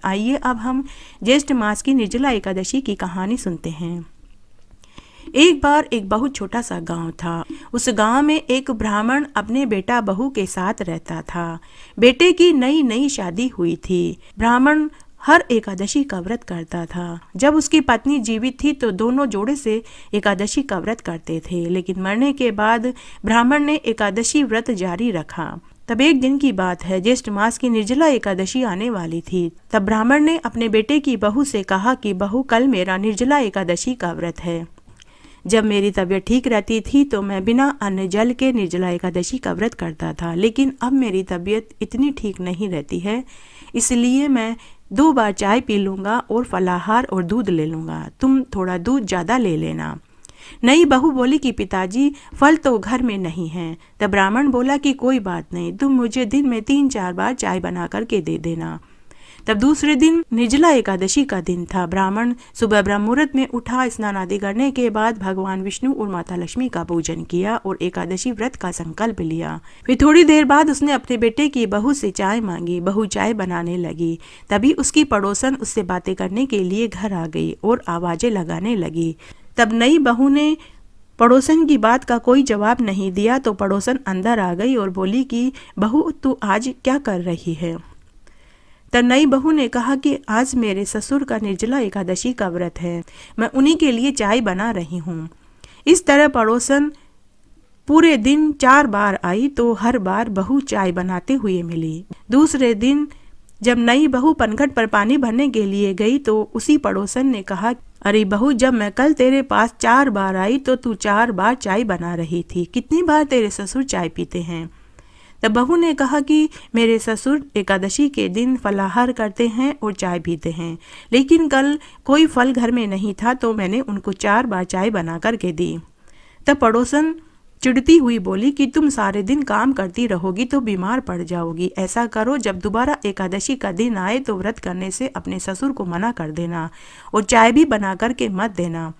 आइए अब हम ज्येष्ठ मास की निर्जला एकादशी की कहानी सुनते हैं। एक बार एक बहुत छोटा सा गांव था। उस गांव में एक ब्राह्मण अपने बेटा बहू के साथ रहता था। बेटे की नई नई शादी हुई थी। ब्राह्मण हर एकादशी का व्रत करता था। जब उसकी पत्नी जीवित थी तो दोनों जोड़े से एकादशी का व्रत करते थे, लेकिन मरने के बाद ब्राह्मण ने एकादशी व्रत जारी रखा। तब एक दिन की बात है, ज्येष्ठ मास की निर्जला एकादशी आने वाली थी। तब ब्राह्मण ने अपने बेटे की बहू से कहा कि बहू, कल मेरा निर्जला एकादशी का व्रत है। जब मेरी तबीयत ठीक रहती थी तो मैं बिना अन्न जल के निर्जला एकादशी का व्रत करता था, लेकिन अब मेरी तबीयत इतनी ठीक नहीं रहती है, इसलिए मैं 2 बार चाय पी लूँगा और फलाहार और दूध ले लूँगा। तुम थोड़ा दूध ज़्यादा ले लेना। नई बहू बोली कि पिताजी, फल तो घर में नहीं है। तब ब्राह्मण बोला कि कोई बात नहीं, तुम मुझे दिन में 3-4 बार चाय बना करके दे देना। तब दूसरे दिन निर्जला एकादशी का दिन था। ब्राह्मण सुबह ब्रह्म मुहूर्त में उठा, स्नान आदि करने के बाद भगवान विष्णु और माता लक्ष्मी का पूजन किया और एकादशी व्रत का संकल्प लिया। फिर थोड़ी देर बाद उसने अपने बेटे की बहू से चाय मांगी। बहू चाय बनाने लगी। तभी उसकी पड़ोसन उससे बातें करने के लिए घर आ गई और आवाजें लगाने लगी। तब नई बहू ने पड़ोसन की बात का कोई जवाब नहीं दिया तो पड़ोसन अंदर आ गई और बोली कि बहू, तू आज क्या कर रही है? तब नई बहू ने कहा कि आज मेरे ससुर का निर्जला एकादशी का व्रत है, मैं उन्हीं के लिए चाय बना रही हूँ। इस तरह पड़ोसन पूरे दिन 4 बार आई तो हर बार बहू चाय बनाते हुए मिली। दूसरे दिन जब नई बहू पनघट पर पानी भरने के लिए गई तो उसी पड़ोसन ने कहा, अरे बहू, जब मैं कल तेरे पास 4 बार आई तो तू 4 बार चाय बना रही थी। कितनी बार तेरे ससुर चाय पीते हैं? तब बहू ने कहा कि मेरे ससुर एकादशी के दिन फलाहार करते हैं और चाय पीते हैं, लेकिन कल कोई फल घर में नहीं था तो मैंने उनको 4 बार चाय बना करके दी। तब पड़ोसन चिढ़ती हुई बोली कि तुम सारे दिन काम करती रहोगी तो बीमार पड़ जाओगी। ऐसा करो, जब दोबारा एकादशी का दिन आए तो व्रत करने से अपने ससुर को मना कर देना और चाय भी बना करके मत देना।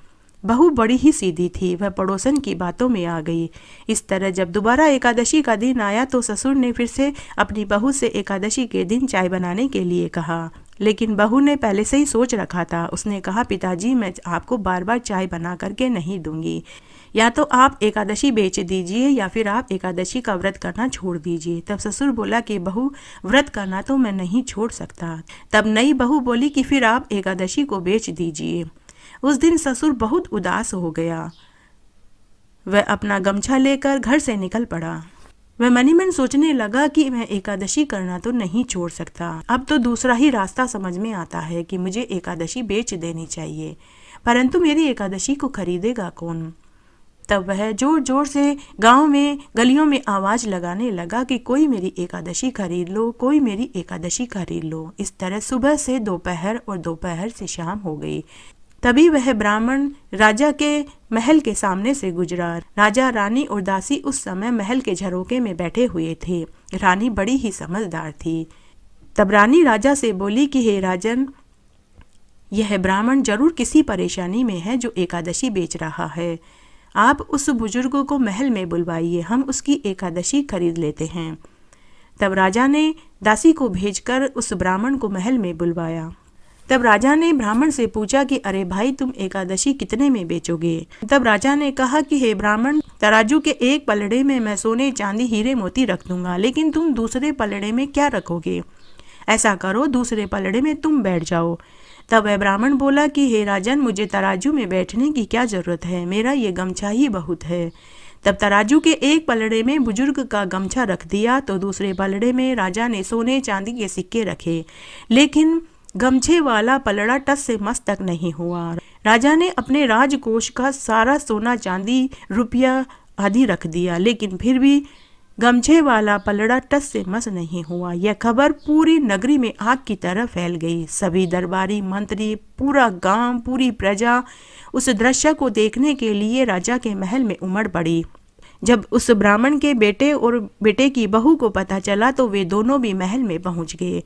बहू बड़ी ही सीधी थी, वह पड़ोसन की बातों में आ गई। इस तरह जब दोबारा एकादशी का दिन आया तो ससुर ने फिर से अपनी बहू से एकादशी के दिन चाय बनाने के लिए कहा, लेकिन बहू ने पहले से ही सोच रखा था। उसने कहा, पिताजी, मैं आपको बार बार चाय बना करके नहीं दूंगी। या तो आप एकादशी बेच दीजिए या फिर आप एकादशी का व्रत करना छोड़ दीजिए। तब ससुर बोला कि बहू, व्रत करना तो मैं नहीं छोड़ सकता। तब नई बहू बोली कि फिर आप एकादशी को बेच दीजिए। उस दिन ससुर बहुत उदास हो गया। वह अपना गमछा लेकर घर से निकल पड़ा। वह मनी मन सोचने लगा कि मैं एकादशी करना तो नहीं छोड़ सकता। अब तो दूसरा ही रास्ता समझ में आता है कि मुझे एकादशी बेच देनी चाहिए, परंतु मेरी एकादशी को खरीदेगा कौन? तब वह जोर जोर से गांव में गलियों में आवाज लगाने लगा कि कोई मेरी एकादशी खरीद लो, कोई मेरी एकादशी खरीद लो। इस तरह सुबह से दोपहर और दोपहर से शाम हो गई। तभी वह ब्राह्मण राजा के महल के सामने से गुजरा। राजा, रानी और दासी उस समय महल के झरोके में बैठे हुए थे। रानी बड़ी ही समझदार थी। तब रानी राजा से बोली कि हे राजन, यह ब्राह्मण जरूर किसी परेशानी में है जो एकादशी बेच रहा है। आप उस बुजुर्ग को महल में बुलवाइए, हम उसकी एकादशी खरीद लेते हैं। तब राजा ने दासी को भेजकर उस ब्राह्मण को महल में बुलवाया। तब राजा ने ब्राह्मण से पूछा कि अरे भाई, तुम एकादशी कितने में बेचोगे? तब राजा ने कहा कि हे ब्राह्मण, तराजू के एक पलड़े में मैं सोने चांदी हीरे मोती रख दूंगा, लेकिन तुम दूसरे पलड़े में क्या रखोगे? ऐसा करो, दूसरे पलड़े में तुम बैठ जाओ। तब वह ब्राह्मण बोला कि हे राजन, मुझे तराजू में बैठने की क्या जरूरत है, मेरा ये गमछा ही बहुत है। तब तराजू के एक पलड़े में बुजुर्ग का गमछा रख दिया तो दूसरे पलड़े में राजा ने सोने चांदी के सिक्के रखे, लेकिन गमछे वाला पलड़ा टस से मस तक नहीं हुआ। राजा ने अपने राजकोष का सारा सोना चांदी रुपया आदि रख दिया, लेकिन फिर भी गमछे वाला पलड़ा टस से मस नहीं हुआ। यह खबर पूरी नगरी में आग की तरह फैल गई। सभी दरबारी, मंत्री, पूरा गांव, पूरी प्रजा उस दृश्य को देखने के लिए राजा के महल में उमड़ पड़ी। जब उस ब्राह्मण के बेटे और बेटे की बहू को पता चला तो वे दोनों भी महल में पहुंच गए।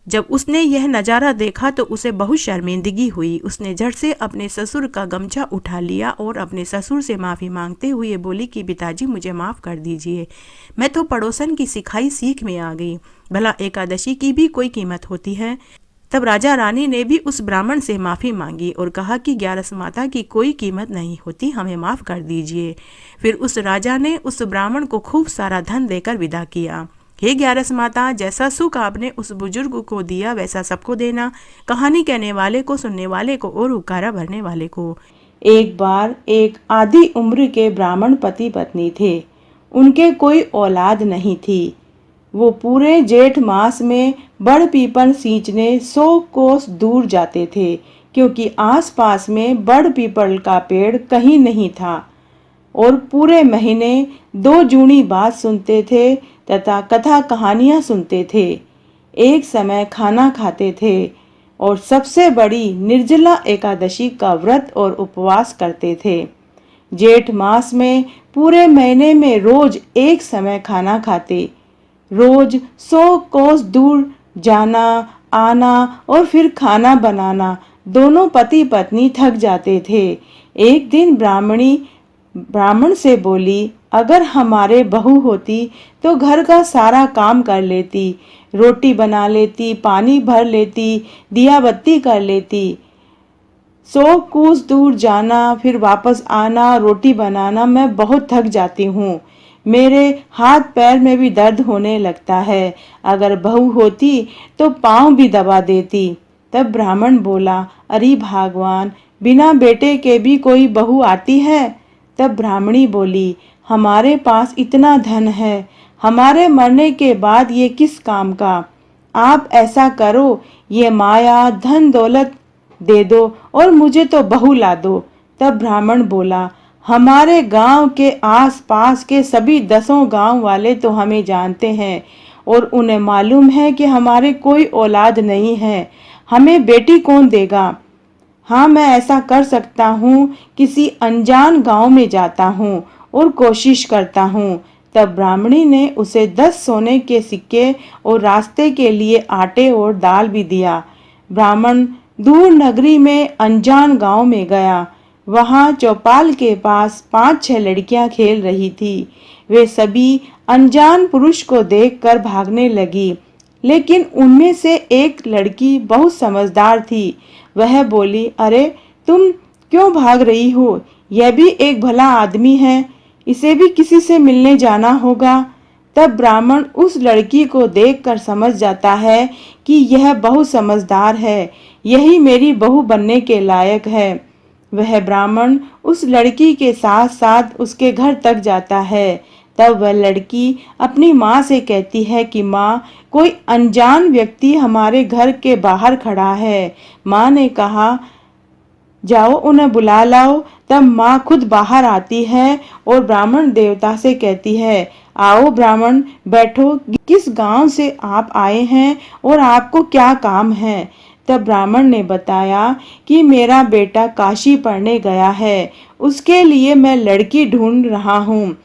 जब उसने यह नज़ारा देखा तो उसे बहुत शर्मिंदगी हुई। उसने झट से अपने ससुर का गमछा उठा लिया और अपने ससुर से माफ़ी मांगते हुए बोली कि पिताजी मुझे माफ़ कर दीजिए, मैं तो पड़ोसन की सिखाई सीख में आ गई, भला एकादशी की भी कोई कीमत होती है। तब राजा रानी ने भी उस ब्राह्मण से माफ़ी मांगी और कहा कि ग्यारस माता की कोई कीमत नहीं होती, हमें माफ़ कर दीजिए। फिर उस राजा ने उस ब्राह्मण को खूब सारा धन देकर विदा किया। हे ग्यारस माता, जैसा सुख आपने उस बुजुर्ग को दिया वैसा सबको देना, कहानी कहने वाले को, सुनने वाले को और हुक्कारा भरने वाले को। एक बार एक आधी उम्र के ब्राह्मण पति पत्नी थे। उनके कोई औलाद नहीं थी। वो पूरे जेठ मास में बड़ पीपल सींचने 100 कोस दूर जाते थे, क्योंकि आसपास में बड़ पीपल का पेड़ कहीं नहीं था, और पूरे महीने 2 जूनी बात सुनते थे तथा कथा कहानियां सुनते थे। एक समय खाना खाते थे और सबसे बड़ी निर्जला एकादशी का व्रत और उपवास करते थे। जेठ मास में पूरे महीने में रोज एक समय खाना खाते। रोज 100 कोस दूर जाना आना और फिर खाना बनाना, दोनों पति पत्नी थक जाते थे। एक दिन ब्राह्मण से बोली, अगर हमारे बहू होती तो घर का सारा काम कर लेती, रोटी बना लेती, पानी भर लेती, दिया बत्ती कर लेती। 100 कोस दूर जाना फिर वापस आना, रोटी बनाना, मैं बहुत थक जाती हूँ। मेरे हाथ पैर में भी दर्द होने लगता है। अगर बहू होती तो पाँव भी दबा देती। तब ब्राह्मण बोला, अरे भगवान, बिना बेटे के भी कोई बहू आती है? तब ब्राह्मणी बोली, हमारे पास इतना धन है, हमारे मरने के बाद ये किस काम का? आप ऐसा करो, ये माया धन दौलत दे दो और मुझे तो बहू ला दो। तब ब्राह्मण बोला, हमारे गांव के आस पास के सभी 10 गांव वाले तो हमें जानते हैं और उन्हें मालूम है कि हमारे कोई औलाद नहीं है, हमें बेटी कौन देगा? हाँ, मैं ऐसा कर सकता हूँ, किसी अनजान गांव में जाता हूँ और कोशिश करता हूँ। तब ब्राह्मणी ने उसे 10 सोने के सिक्के और रास्ते के लिए आटे और दाल भी दिया। ब्राह्मण दूर नगरी में अनजान गांव में गया। वहां चौपाल के पास 5-6 लड़कियां खेल रही थी। वे सभी अनजान पुरुष को देखकर भागने लगी, लेकिन उनमें से एक लड़की बहुत समझदार थी। वह बोली, अरे तुम क्यों भाग रही हो? यह भी एक भला आदमी है, इसे भी किसी से मिलने जाना होगा। तब ब्राह्मण उस लड़की को देखकर समझ जाता है कि यह बहुत समझदार है, यही मेरी बहू बनने के लायक है। वह ब्राह्मण उस लड़की के साथ साथ उसके घर तक जाता है। तब वह लड़की अपनी माँ से कहती है कि माँ, कोई अनजान व्यक्ति हमारे घर के बाहर खड़ा है। माँ ने कहा, जाओ उन्हें बुला लाओ। तब माँ खुद बाहर आती है और ब्राह्मण देवता से कहती है, आओ ब्राह्मण, बैठो, किस गांव से आप आए हैं और आपको क्या काम है? तब ब्राह्मण ने बताया कि मेरा बेटा काशी पढ़ने गया है, उसके लिए मैं लड़की ढूंढ रहा हूँ।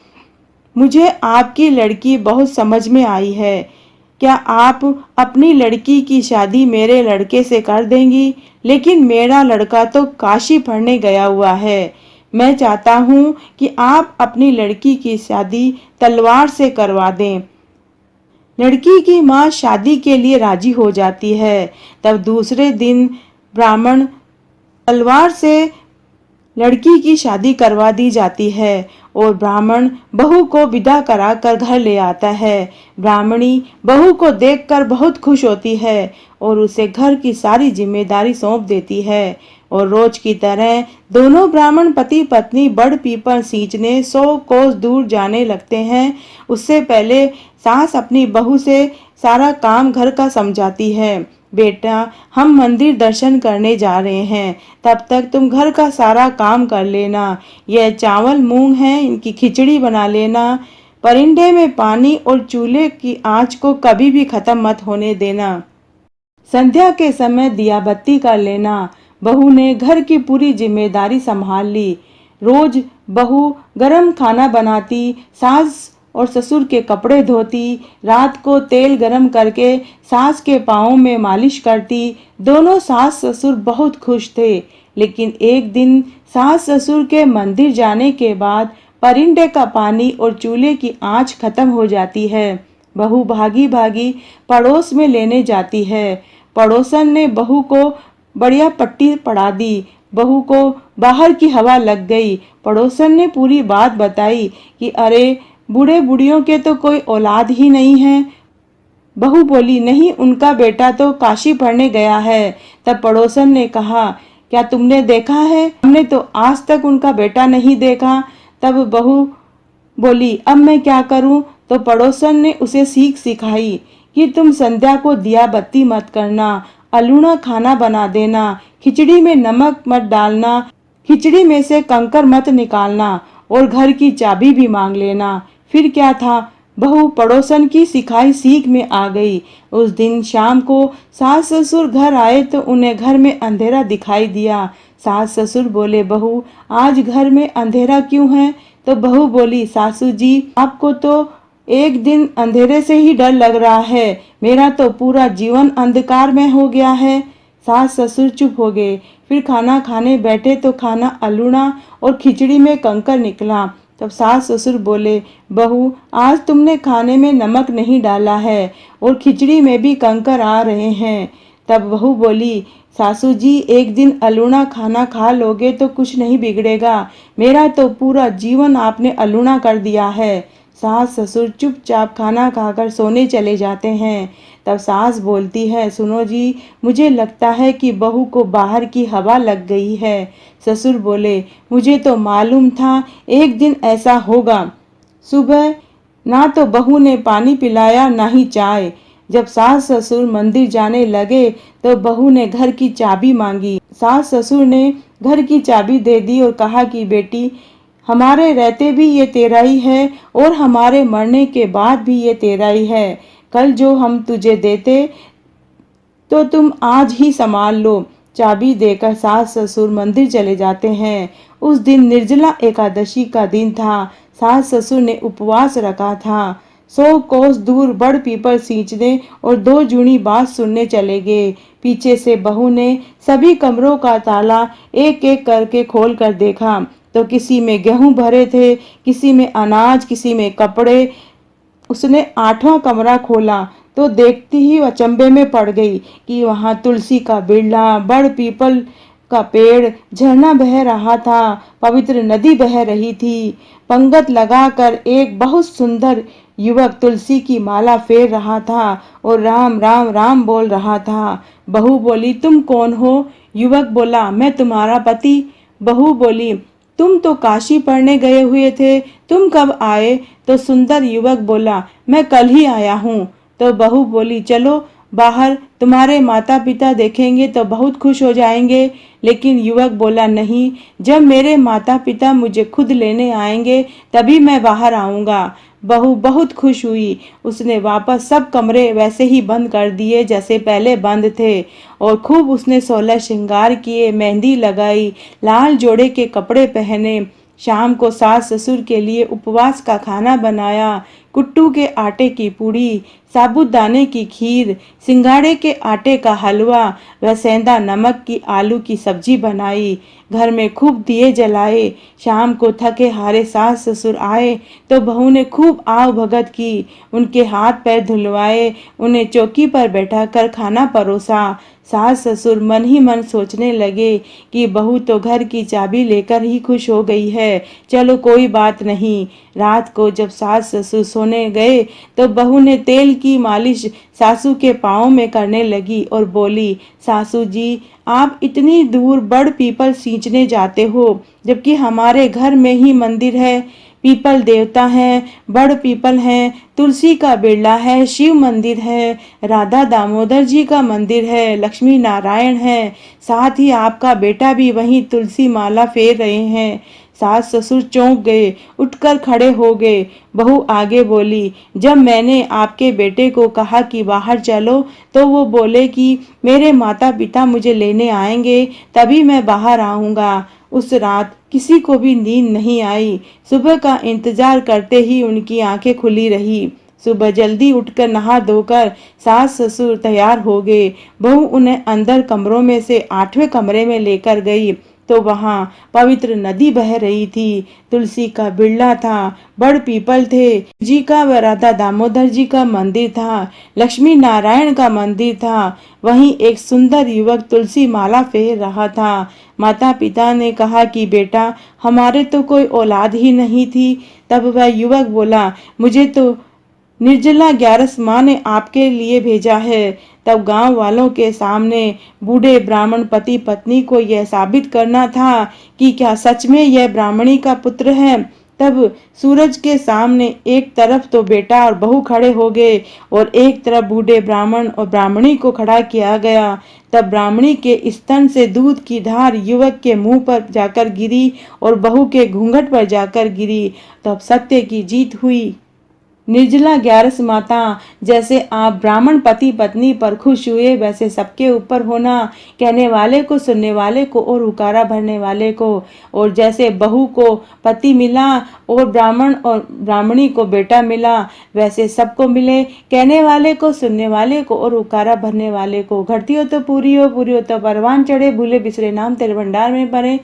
मुझे आपकी लड़की बहुत समझ में आई है। क्या आप अपनी लड़की की शादी मेरे लड़के से कर देंगी? लेकिन मेरा लड़का तो काशी पढ़ने गया हुआ है। मैं चाहता हूँ कि आप अपनी लड़की की शादी तलवार से करवा दें। लड़की की माँ शादी के लिए राजी हो जाती है। तब दूसरे दिन ब्राह्मण तलवार से लड़की की शादी करवा दी जाती है और ब्राह्मण बहू को विदा कराकर घर ले आता है। ब्राह्मणी बहू को देखकर बहुत खुश होती है और उसे घर की सारी जिम्मेदारी सौंप देती है और रोज की तरह दोनों ब्राह्मण पति पत्नी बड़ पीपल सींचने 100 कोस दूर जाने लगते हैं। उससे पहले सास अपनी बहू से सारा काम घर का समझाती है। बेटा, हम मंदिर दर्शन करने जा रहे हैं, तब तक तुम घर का सारा काम कर लेना। यह चावल मूंग है, इनकी खिचड़ी बना लेना। परिंदे में पानी और चूल्हे की आंच को कभी भी खत्म मत होने देना। संध्या के समय दिया बत्ती कर लेना। बहू ने घर की पूरी जिम्मेदारी संभाल ली। रोज बहू गरम खाना बनाती, सास और ससुर के कपड़े धोती, रात को तेल गरम करके सास के पाँव में मालिश करती। दोनों सास ससुर बहुत खुश थे। लेकिन एक दिन सास ससुर के मंदिर जाने के बाद परिंदे का पानी और चूल्हे की आंच खत्म हो जाती है। बहू भागी भागी पड़ोस में लेने जाती है। पड़ोसन ने बहू को बढ़िया पट्टी पड़ा दी। बहू को बाहर की हवा लग गई। पड़ोसन ने पूरी बात बताई कि अरे बूढ़े बूढ़ियों के तो कोई औलाद ही नहीं है। बहू बोली, नहीं, उनका बेटा तो काशी पढ़ने गया है। तब पड़ोसन ने कहा, क्या तुमने देखा है? हमने तो आज तक उनका बेटा नहीं देखा। तब बहू बोली, अब मैं क्या करूं? तो पड़ोसन ने उसे सीख सिखाई कि तुम संध्या को दिया बत्ती मत करना, अलूना खाना बना देना, खिचड़ी में नमक मत डालना, खिचड़ी में से कंकर मत निकालना और घर की चाबी भी मांग लेना। फिर क्या था, बहू पड़ोसन की सिखाई सीख में आ गई। उस दिन शाम को सास ससुर घर आए तो उन्हें घर में अंधेरा दिखाई दिया। सास ससुर बोले, बहू आज घर में अंधेरा क्यों है? तो बहू बोली, सासू जी आपको तो एक दिन अंधेरे से ही डर लग रहा है, मेरा तो पूरा जीवन अंधकार में हो गया है। सास ससुर चुप हो गए। फिर खाना खाने बैठे तो खाना अलूना और खिचड़ी में कंकर निकला। तब सास ससुर बोले, बहू आज तुमने खाने में नमक नहीं डाला है और खिचड़ी में भी कंकर आ रहे हैं। तब बहू बोली, सासू जी एक दिन अलूना खाना खा लोगे तो कुछ नहीं बिगड़ेगा, मेरा तो पूरा जीवन आपने अलूना कर दिया है। सास ससुर चुपचाप खाना खाकर सोने चले जाते हैं। तब सास बोलती है, सुनो जी, मुझे लगता है कि बहू को बाहर की हवा लग गई है। ससुर बोले, मुझे तो मालूम था एक दिन ऐसा होगा। सुबह ना तो बहू ने पानी पिलाया ना ही चाय। जब सास ससुर मंदिर जाने लगे तो बहू ने घर की चाबी मांगी। सास ससुर ने घर की चाबी दे दी और कहा कि बेटी, हमारे रहते भी ये तेरा ही है और हमारे मरने के बाद भी ये तेरा ही है। कल जो हम तुझे देते तो तुम आज ही संभाल लो। चाबी देकर सास ससुर मंदिर चले जाते हैं। उस दिन निर्जला एकादशी का दिन था। सास ससुर ने उपवास रखा था। 100 कोस दूर बड़ पीपल सींचने और 2 जूनी बात सुनने चले गए। पीछे से बहू ने सभी कमरों का ताला एक एक करके खोल कर देखा तो किसी में गेहूं भरे थे, किसी में अनाज, किसी में कपड़े। उसने 8वां कमरा खोला तो देखती ही अचंभे में पड़ गई कि वहां तुलसी का बिरला, बड़ पीपल का पेड़, झरना बह रहा था, पवित्र नदी बह रही थी। पंगत लगाकर एक बहुत सुंदर युवक तुलसी की माला फेर रहा था और राम राम राम बोल रहा था। बहू बोली, तुम कौन हो? युवक बोला, मैं तुम्हारा पति। बहू बोली, तुम तो काशी पढ़ने गए हुए थे, तुम कब आए? तो सुंदर युवक बोला, मैं कल ही आया हूँ। तो बहू बोली, चलो बाहर, तुम्हारे माता पिता देखेंगे तो बहुत खुश हो जाएंगे। लेकिन युवक बोला, नहीं, जब मेरे माता पिता मुझे खुद लेने आएंगे तभी मैं बाहर आऊँगा। बहू बहुत खुश हुई। उसने वापस सब कमरे वैसे ही बंद कर दिए जैसे पहले बंद थे और खूब उसने 16 श्रृंगार किए, मेहंदी लगाई, लाल जोड़े के कपड़े पहने। शाम को सास ससुर के लिए उपवास का खाना बनाया। कुट्टू के आटे की पूड़ी, साबूदाने की खीर, सिंघाड़े के आटे का हलवा व सेंधा नमक की आलू की सब्जी बनाई। घर में खूब दिए जलाए। शाम को थके हारे सास ससुर आए तो बहू ने खूब आव भगत की, उनके हाथ पैर धुलवाए, उन्हें चौकी पर बैठाकर खाना परोसा। सास ससुर मन ही मन सोचने लगे कि बहू तो घर की चाबी लेकर ही खुश हो गई है, चलो कोई बात नहीं। रात को जब सास ससुर सोने गए तो बहू ने तेल की मालिश सासू के पाँव में करने लगी और बोली, सासू जी आप इतनी दूर बड़ पीपल सींचने जाते हो जबकि हमारे घर में ही मंदिर है। पीपल देवता हैं, बड़ पीपल हैं, तुलसी का बिरला है, शिव मंदिर है, राधा दामोदर जी का मंदिर है, लक्ष्मी नारायण है, साथ ही आपका बेटा भी वहीं तुलसी माला फेर रहे हैं। सास ससुर चौंक गए, उठकर खड़े हो गए। बहू आगे बोली, जब मैंने आपके बेटे को कहा कि बाहर चलो तो वो बोले कि मेरे माता पिता मुझे लेने आएंगे तभी मैं बाहर आऊँगा। उस रात किसी को भी नींद नहीं आई। सुबह का इंतजार करते ही उनकी आंखें खुली रही। सुबह जल्दी उठकर नहा धोकर सास ससुर तैयार हो गए। बहू उन्हें अंदर कमरों में से 8वें कमरे में लेकर गई तो वहां पवित्र नदी बह रही थी। तुलसी का बिड़ला था, बड़ पीपल थे, जी का व राधा दामोदर जी का मंदिर था, लक्ष्मी नारायण का मंदिर था। वहीं एक सुंदर युवक तुलसी माला फेर रहा था। माता पिता ने कहा कि बेटा, हमारे तो कोई औलाद ही नहीं थी। तब वह युवक बोला, मुझे तो निर्जला 11 माँ ने आपके लिए भेजा है। तब गांव वालों के सामने बूढ़े ब्राह्मण पति पत्नी को यह साबित करना था कि क्या सच में यह ब्राह्मणी का पुत्र है। तब सूरज के सामने एक तरफ तो बेटा और बहू खड़े हो गए और एक तरफ बूढ़े ब्राह्मण और ब्राह्मणी को खड़ा किया गया। तब ब्राह्मणी के स्तन से दूध की धार युवक के मुंह पर जाकर गिरी और बहू के घूंघट पर जाकर गिरी। तब सत्य की जीत हुई। निर्जला 11 माता, जैसे आप ब्राह्मण पति पत्नी पर खुश हुए वैसे सबके ऊपर होना, कहने वाले को, सुनने वाले को और हुकारा भरने वाले को। और जैसे बहू को पति मिला और ब्राह्मण और ब्राह्मणी को बेटा मिला, वैसे सबको मिले, कहने वाले को, सुनने वाले को और हुकारा भरने वाले को। घटती हो तो पूरी हो, पूरी हो तो परवान चढ़े, भूले बिसरे नाम तेरे भंडार में पड़े।